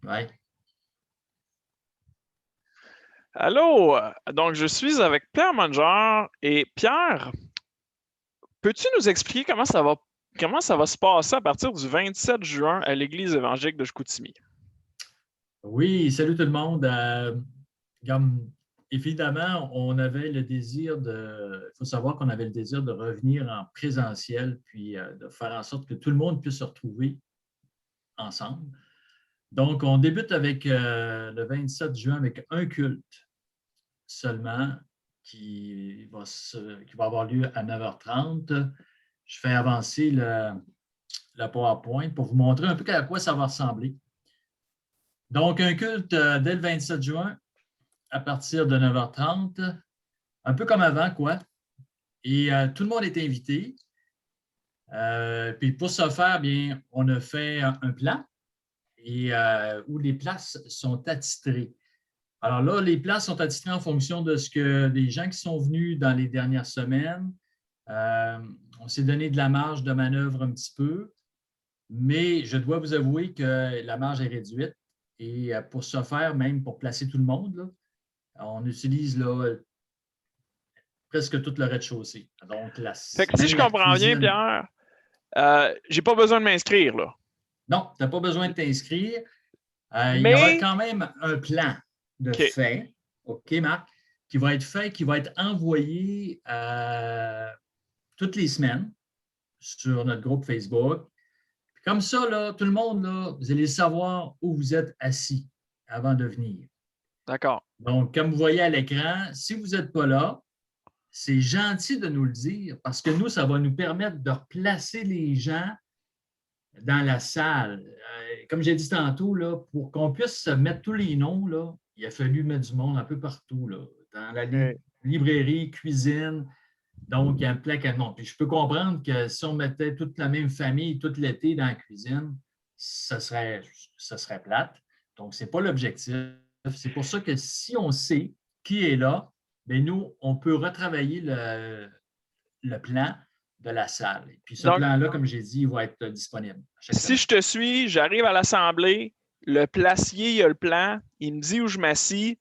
Ouais. Allô, donc je suis avec Pierre Manger et Pierre, peux-tu nous expliquer comment ça va se passer à partir du 27 juin à l'Église évangélique de Chicoutimi? Oui, salut tout le monde. Comme, évidemment, on avait le désir il faut savoir qu'on avait le désir de revenir en présentiel, puis de faire en sorte que tout le monde puisse se retrouver ensemble. Donc, on débute avec le 27 juin avec un culte seulement qui va avoir lieu à 9h30. Je fais avancer la PowerPoint pour vous montrer un peu à quoi ça va ressembler. Donc, un culte dès le 27 juin à partir de 9h30, un peu comme avant, quoi. Et tout le monde est invité. Puis pour ce faire, bien, on a fait un plan et où les places sont attitrées. Alors là, les places sont attitrées en fonction de ce que des gens qui sont venus dans les dernières semaines. On s'est donné de la marge de manœuvre un petit peu, mais je dois vous avouer que la marge est réduite. Et pour ce faire, même pour placer tout le monde, là, on utilise là, presque tout le rez-de-chaussée. Donc, Fait que si même je la comprends bien, cuisine. Pierre, j'ai pas besoin de m'inscrire là. Non, tu n'as pas besoin de t'inscrire. Il y aura Mais, quand même un plan de OK, fait, OK, Marc, qui va être fait, qui va être envoyé toutes les semaines sur notre groupe Facebook. Puis comme ça, là, tout le monde, là, vous allez savoir où vous êtes assis avant de venir. d'accord. Donc, comme vous voyez à l'écran, si vous n'êtes pas là, c'est gentil de nous le dire parce que nous, ça va nous permettre de replacer les gens dans la salle. Comme j'ai dit tantôt, là, pour qu'on puisse se mettre tous les noms, là, il a fallu mettre du monde un peu partout, là, dans la OK. librairie, cuisine. Donc, il y a un plein de monde. Puis je peux comprendre que si on mettait toute la même famille tout l'été dans la cuisine, ça serait plate. Donc, ce n'est pas l'objectif. C'est pour ça que si on sait qui est là, bien, nous, on peut retravailler le plan de la salle. Et puis ce Donc, plan-là, comme j'ai dit, il va être disponible chaque si semaine. je te suis, j'arrive à l'assemblée, le placier, il y a le plan, il me dit où je m'assis,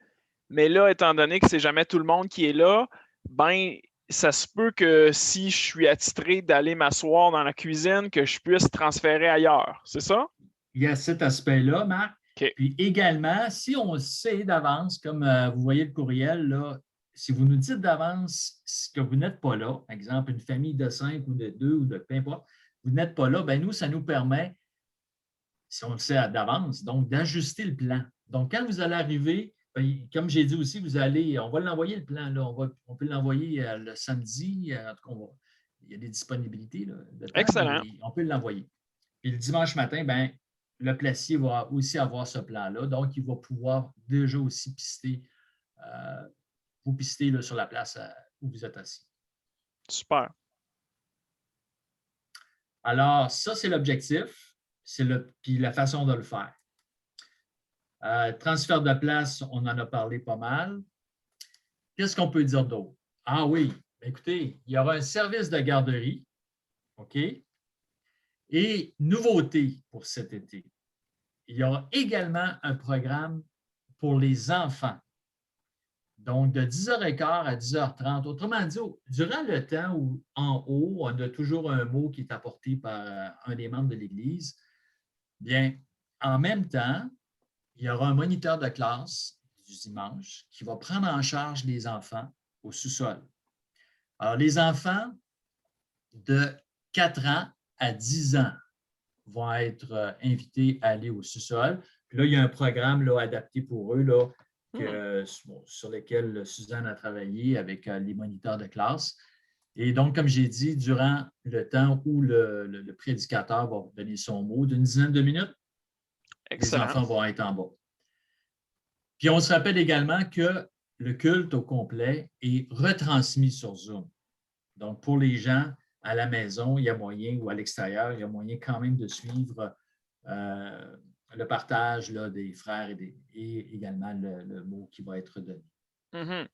mais là, étant donné que c'est jamais tout le monde qui est là, ben, ça se peut que si je suis attitré d'aller m'asseoir dans la cuisine, que je puisse transférer ailleurs. C'est ça? Il y a cet aspect-là, Marc. OK. Puis également, si on sait d'avance, comme vous voyez le courriel, là, si vous nous dites d'avance que vous n'êtes pas là, par exemple, une famille de 5 ou de 2 ou de peu importe, vous n'êtes pas là, bien nous, ça nous permet, si on le sait d'avance, donc d'ajuster le plan. Donc, quand vous allez arriver, bien, comme j'ai dit aussi, on va l'envoyer le plan, là, on peut l'envoyer le samedi, en tout cas, il y a des disponibilités là, de temps, Excellent. mais on peut l'envoyer. Puis le dimanche matin, ben, le placier va aussi avoir ce plan-là. Donc, il va pouvoir déjà aussi vous pister là, sur la place où vous êtes assis. Super. Alors, ça, c'est l'objectif. Puis la façon de le faire. Transfert de place, on en a parlé pas mal. Qu'est-ce qu'on peut dire d'autre? Ah oui, écoutez, il y aura un service de garderie, OK? Et nouveauté pour cet été. Il y aura également un programme pour les enfants. Donc, de 10h15 à 10h30. Autrement dit, durant le temps où, en haut, on a toujours un mot qui est apporté par un des membres de l'Église, bien, en même temps, il y aura un moniteur de classe du dimanche qui va prendre en charge les enfants au sous-sol. Alors, les enfants de 4 ans à 10 ans vont être invités à aller au sous-sol. Puis là, il y a un programme là, adapté pour eux là, sur lequel Suzanne a travaillé avec les moniteurs de classe. Et donc, comme j'ai dit, durant le temps où le prédicateur va donner son mot, d'une dizaine de minutes, les Excellent. enfants vont être en bas. Puis on se rappelle également que le culte au complet est retransmis sur Zoom. Donc, pour les gens à la maison, il y a moyen, ou à l'extérieur, il y a moyen quand même de suivre le partage là, des frères et également le mot qui va être donné. Mhm.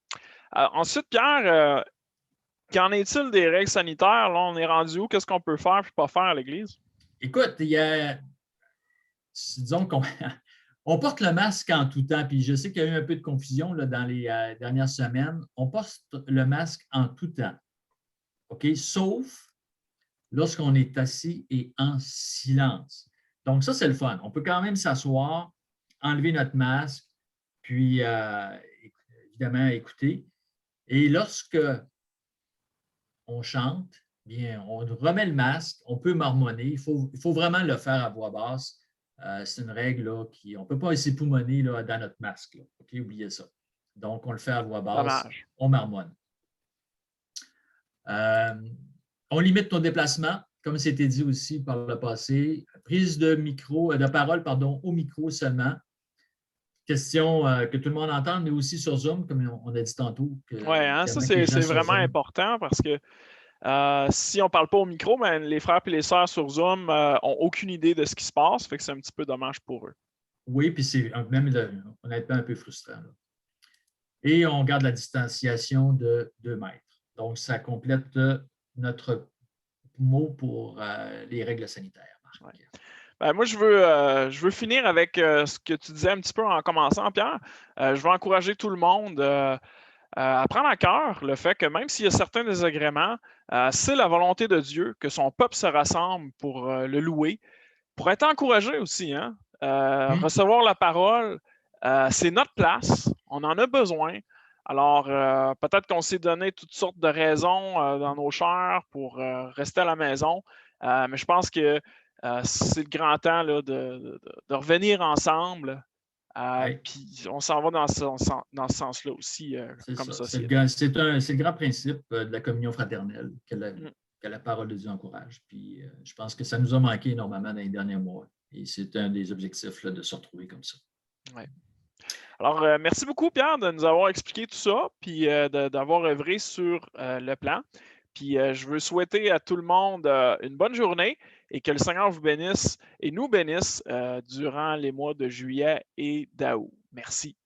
Ensuite, Pierre, qu'en est-il des règles sanitaires? Là, on est rendu où? Qu'est-ce qu'on peut faire et pas faire à l'Église? Écoute, disons qu'on On porte le masque en tout temps, puis je sais qu'il y a eu un peu de confusion là, dans les dernières semaines. On porte le masque en tout temps, OK? Sauf lorsqu'on est assis et en silence. Donc, ça, c'est le fun. On peut quand même s'asseoir, enlever notre masque, puis évidemment écouter. Et lorsque on chante, bien, on remet le masque, on peut marmonner. Il faut vraiment le faire à voix basse. C'est une règle là, on ne peut pas s'époumoner là, dans notre masque. Là. OK, oubliez ça. Donc, on le fait à voix basse, Dommage. on marmonne. On limite nos déplacements, comme c'était dit aussi par le passé. Prise de parole au micro seulement. Question que tout le monde entende, mais aussi sur Zoom, comme on a dit tantôt. Oui, hein, ça, c'est vraiment important parce que si on ne parle pas au micro, ben, les frères et les sœurs sur Zoom n'ont aucune idée de ce qui se passe, fait que c'est un petit peu dommage pour eux. Oui, puis c'est même honnêtement un peu frustrant. Là. Et on garde la distanciation de 2 mètres. Donc, ça complète notre mot pour les règles sanitaires. Ouais. Ben, moi, je veux finir avec ce que tu disais un petit peu en commençant, Pierre. Je veux encourager tout le monde à prendre à cœur le fait que même s'il y a certains désagréments, c'est la volonté de Dieu que son peuple se rassemble pour le louer, pour être encouragé aussi. Hein? Recevoir la parole, c'est notre place. On en a besoin. Alors, peut-être qu'on s'est donné toutes sortes de raisons dans nos chairs pour rester à la maison, mais je pense que c'est le grand temps là, de revenir ensemble. Puis on s'en va dans ce sens-là aussi, comme société. C'est le grand principe de la communion fraternelle que la parole de Dieu encourage. Puis je pense que ça nous a manqué énormément dans les derniers mois. Et c'est un des objectifs là, de se retrouver comme ça. Ouais. Alors, merci beaucoup, Pierre, de nous avoir expliqué tout ça, puis d'avoir œuvré sur le plan. Puis je veux souhaiter à tout le monde une bonne journée et que le Seigneur vous bénisse et nous bénisse durant les mois de juillet et d'août. Merci.